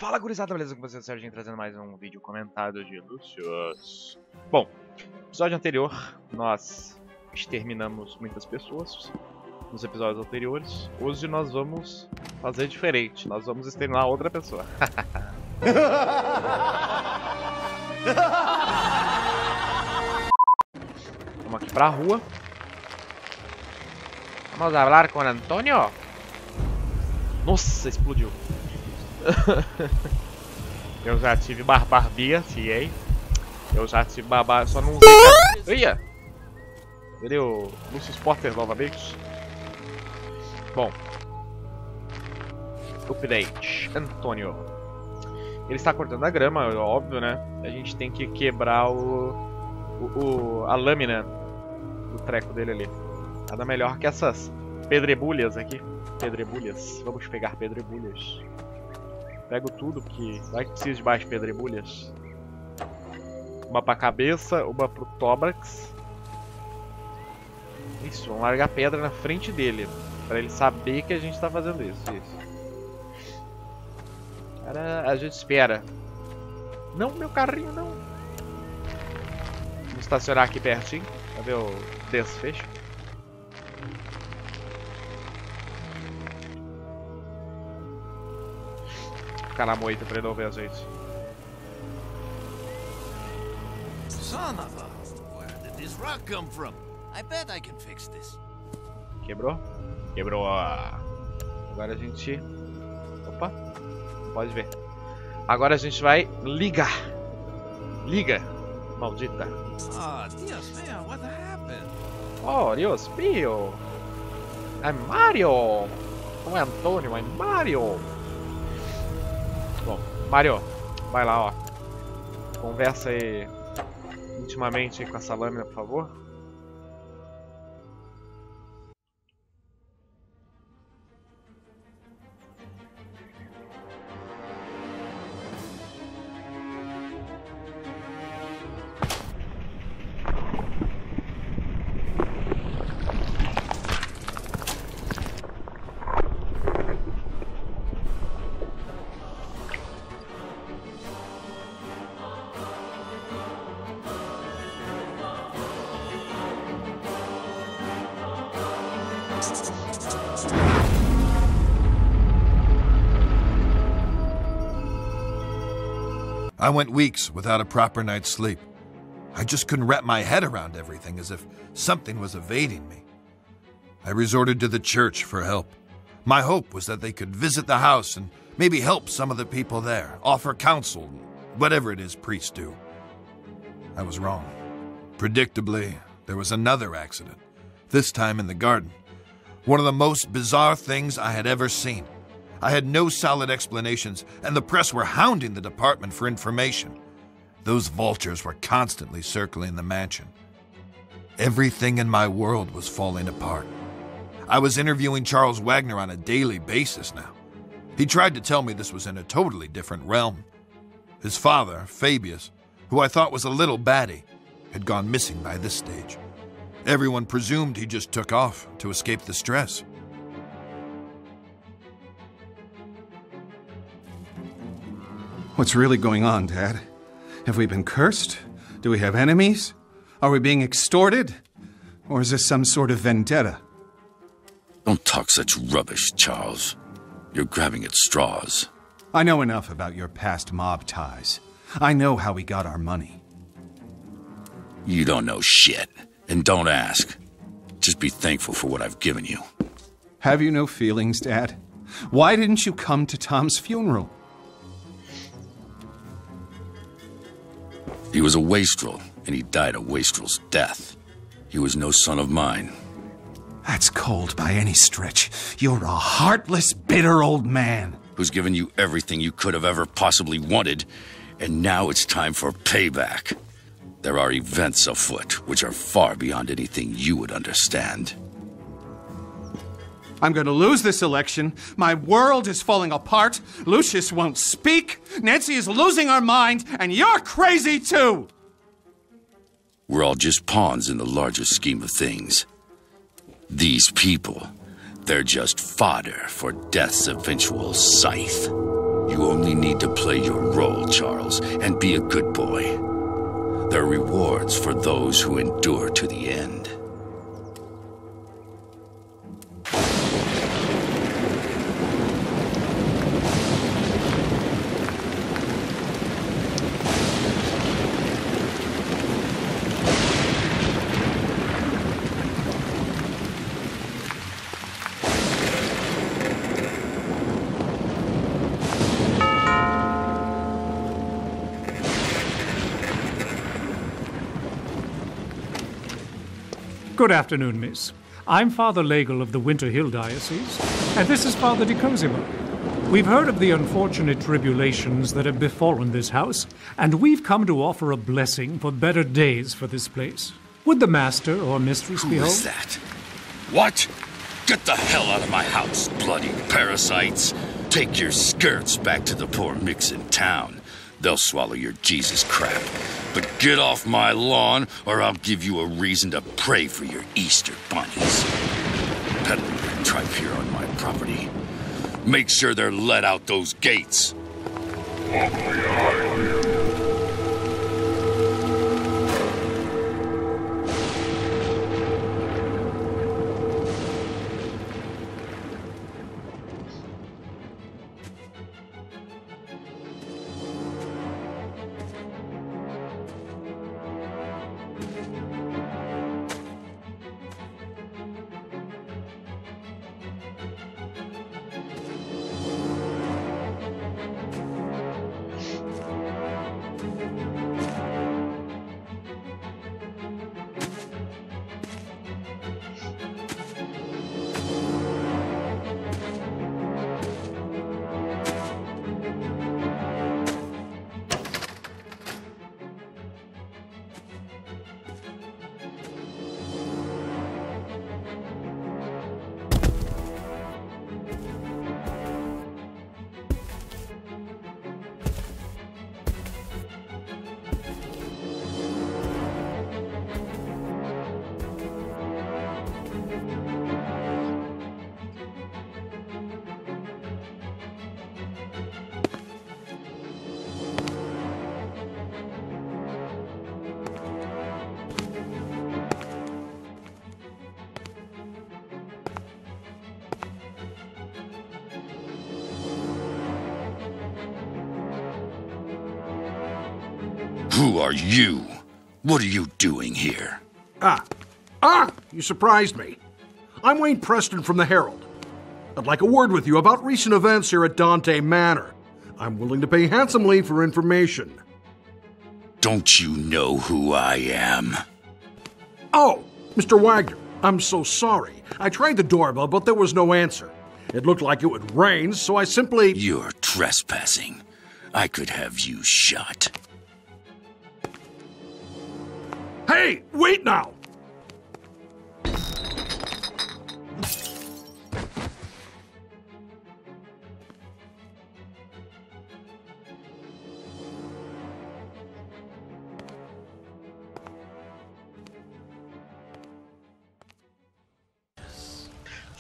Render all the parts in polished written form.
Fala, gurizada, beleza? Com vocês, Serginho, trazendo mais um vídeo comentado de Lucius. Bom, no episódio anterior, nós exterminamos muitas pessoas nos episódios anteriores. Hoje nós vamos fazer diferente, nós vamos exterminar outra pessoa. Vamos aqui pra rua. Vamos falar com Antônio? Nossa, explodiu. Eu já tive barbia, sim. Eu já tive barba, só não usei. Ia! Ele é o Lucius Potter novamente. Bom. Update. Antônio. Ele está cortando a grama, óbvio, né? A gente tem que quebrar a lâmina do treco dele ali. Nada melhor que essas pedregulhas aqui. Pedregulhas. Vamos pegar pedregulhas. Pego tudo, porque vai que precisa de mais pedregulhas. Uma pra cabeça, uma pro tórax. Isso, vamos largar pedra na frente dele. Pra ele saber que a gente tá fazendo isso. Cara, a gente espera. Não, meu carrinho, não. Vamos estacionar aqui pertinho. Pra ver o desfecho. Ficar na moita pra ele não ver a gente. Son of a... Where did this rock come from? I bet I can fix this. Quebrou? Quebrou. Agora a gente... Opa. Pode ver. Agora a gente vai ligar. Liga. Maldita. Ah, Dios mío, what happened? Oh, Dios mío. É Mario. Não é Antônio, é Mario. Bom, Mario, vai lá, ó. Conversa aí intimamente aí com essa lâmina, por favor. I went weeks without a proper night's sleep. I just couldn't wrap my head around everything, as if something was evading me. I resorted to the church for help. My hope was that they could visit the house and maybe help some of the people there, offer counsel, whatever it is priests do. I was wrong. Predictably, there was another accident, this time in the garden. One of the most bizarre things I had ever seen. I had no solid explanations, and the press were hounding the department for information. Those vultures were constantly circling the mansion. Everything in my world was falling apart. I was interviewing Charles Wagner on a daily basis now. He tried to tell me this was in a totally different realm. His father, Fabius, who I thought was a little batty, had gone missing by this stage. Everyone presumed he just took off to escape the stress. What's really going on, Dad? Have we been cursed? Do we have enemies? Are we being extorted? Or is this some sort of vendetta? Don't talk such rubbish, Charles. You're grabbing at straws. I know enough about your past mob ties. I know how we got our money. You don't know shit, and don't ask. Just be thankful for what I've given you. Have you no feelings, Dad? Why didn't you come to Tom's funeral? He was a wastrel, and he died a wastrel's death. He was no son of mine. That's cold by any stretch. You're a heartless, bitter old man. Who's given you everything you could have ever possibly wanted, and now it's time for payback. There are events afoot which are far beyond anything you would understand. I'm going to lose this election. My world is falling apart. Lucius won't speak. Nancy is losing her mind. And you're crazy, too! We're all just pawns in the larger scheme of things. These people, they're just fodder for death's eventual scythe. You only need to play your role, Charles, and be a good boy. There are rewards for those who endure to the end. Good afternoon, miss. I'm Father Legel of the Winter Hill Diocese, and this is Father de Cosimo. We've heard of the unfortunate tribulations that have befallen this house, and we've come to offer a blessing for better days for this place. Would the master or mistress be Who home? is that? What? Get the hell out of my house, bloody parasites! Take your skirts back to the poor micks in town. They'll swallow your Jesus crap. But get off my lawn, or I'll give you a reason to pray for your Easter bunnies. Peddling your tripe here on my property. Make sure they're let out those gates. Who are you? What are you doing here? You surprised me. I'm Wayne Preston from the Herald. I'd like a word with you about recent events here at Dante Manor. I'm willing to pay handsomely for information. Don't you know who I am? Oh, Mr. Wagner, I'm so sorry. I tried the doorbell, but there was no answer. It looked like it would rain, so I simply... You're trespassing. I could have you shot. Hey, wait now!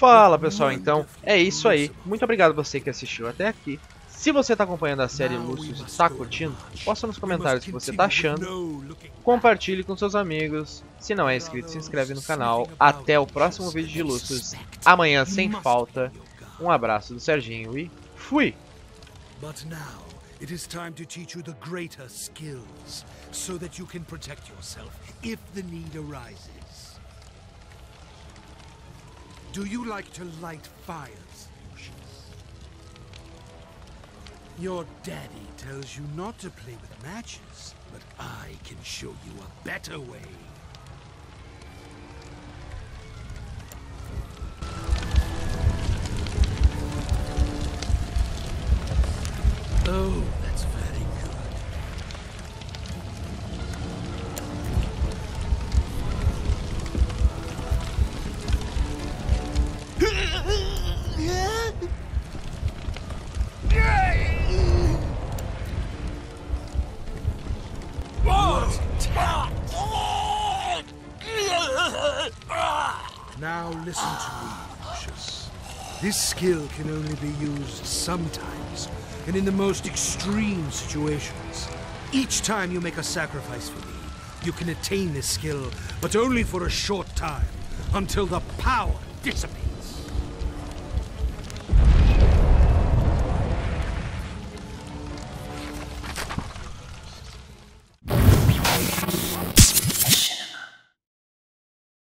Fala pessoal, então é isso aí. Muito obrigado você que assistiu até aqui. Se você está acompanhando a série Lucius e está curtindo, posta nos comentários o que você está achando. Compartilhe com seus amigos. Se não é inscrito, se inscreve no canal. Até o próximo vídeo de Lucius. Amanhã sem falta. Um abraço do Serginho e fui! But now it is time to teach you the greater skills so that you can protect yourself if the need arises. Do you like to light fires, Lucius? Your daddy tells you not to play with matches, but I can show you a better way. Oh, that's very Now listen to me, Lucius. This skill can only be used sometimes, and in the most extreme situations. Each time you make a sacrifice for me, you can attain this skill, but only for a short time, until the power dissipates.